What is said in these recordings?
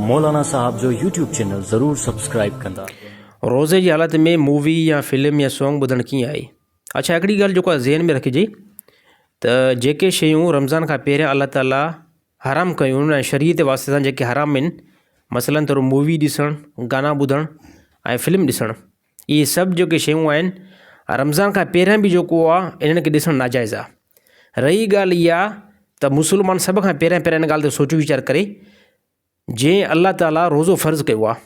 मौलाना साहब जो YouTube channel ज़रूर subscribe कंदा। रोज़े जी हालत में मूवी या फिल्म या सॉन्ग ॿुधणु कीअं आहे। अच्छा, हिकिड़ी ॻाल्हि जेको आहे ज़हन में रखिजे त जेके शयूं रमज़ान खां पहिरियां अल्लाह ताला हराम कयूं ऐं शरीयत वास्ते सां जेके हराम आहिनि, मसलन तौरु मूवी ॾिसणु, गाना ॿुधणु ऐं फिल्म ॾिसणु, इहे सभु जेके शयूं आहिनि रमज़ान खां पहिरियां बि जेको आहे इन्हनि खे ॾिसणु नाजाइज़ आहे। रही ॻाल्हि इहा त मुस्लमान सभ खां पहिरियां इन ॻाल्हि ते सोच वीचार करे, जंहिं अल्लाह ताला रोज़ो फ़र्ज़ु कयो आहे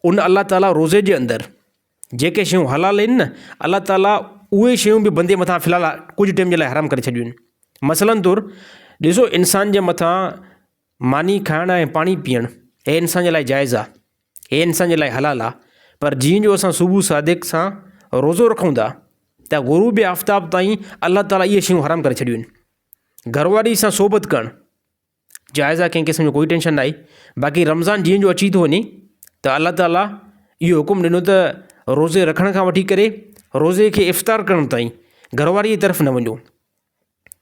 उन अल्लाह ताला रोज़े जे अंदरि जेके शयूं हलाल आहिनि न, अल्लाह ताला उहे शयूं बि बंदे मथां फ़िलहालु कुझु टाइम जे लाइ हराम करे छॾियूं आहिनि। मसलन तौरु ॾिसो, इंसान जे मथां मानी खाइणु ऐं पाणी पीअणु हे इंसान जे लाइ जाइज़ आहे, हे इंसान जे लाइ हलाल आहे। पर जीअं जो असां सुबुह सादिक सां रोज़ो रखूं था त ग़ुरूब आफ़्ताब ताईं अल्लाह ताला इहे शयूं हराम करे छॾियूं आहिनि। घरवारी सां सोबत करणु जाइज़ आहे, कंहिं क़िस्म जो कोई टेंशन न आहे। बाक़ी रमज़ान जीअं जो अची थो वञे त अल्लाह ताला इहो हुकुम ॾिनो त रोज़े रखण खां वठी करे रोज़े खे इफ़्तार करण ताईं घरवारीअ जी तरफ़ न वञो।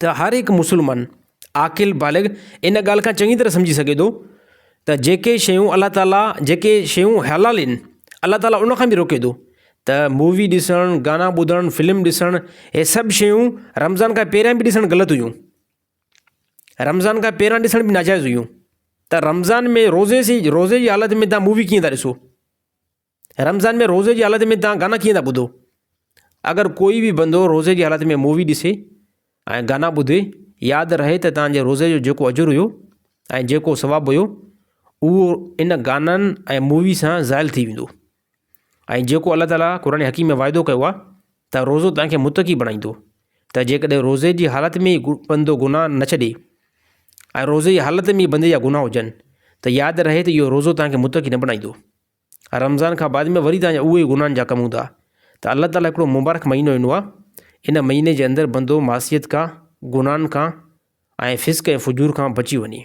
त हर हिकु मुस्लमान आकिल बालिग़ इन ॻाल्हि खां चङी तरह सम्झी सघे थो त जेके शयूं अल्लाह ताला जेके शयूं हलाल आहिनि अल्लाह ताला उन खां बि रोके थो त मूवी ॾिसणु, गाना ॿुधणु, फिल्म ॾिसणु, हे सभु शयूं रमज़ान खां पहिरियां बि ॾिसणु ग़लति हुयूं, रमज़ान खां पहिरियां ॾिसण बि नाजाइज़ हुयूं। त रमज़ान में रोज़े जी हालत में तव्हां मूवी कीअं था ॾिसो, रमज़ान में रोज़े जी हालत में तव्हां गाना कीअं था ॿुधो। अगरि कोई बि बंदो रोज़े जी हालत में मूवी ॾिसे ऐं गाना ॿुधे, यादि रहे त तव्हांजे रोज़े जो जेको अजुर हुयो ऐं जेको सवाबु हुयो उहो इन गाननि ऐं मूवी सां ज़ाइल थी वेंदो। ऐं जेको अल्लाह ताला क़ुरान हकीम में वाइदो कयो आहे त रोज़ो तव्हांखे मुतक़ी बणाईंदो, त जेकॾहिं रोज़े जी हालत में बंदो गुनाह न छॾे ऐं रोज़े जी हालत में बंदे जा गुनाह हुजनि त यादि रहे त इहो रोज़ो तव्हांखे मुतक़ी न बणाईंदो। रमज़ान खां बाद में वरी तव्हांजा उहे गुनाहनि जा कम हूंदा। त अल्लाह ताला हिकिड़ो मुबारक महीनो ॾिनो आहे, इन महीने जे अंदरि बंदो मासियत खां, गुनाहनि खां ऐं फ़िस्क़ ऐं फुजूर खां बची वञे।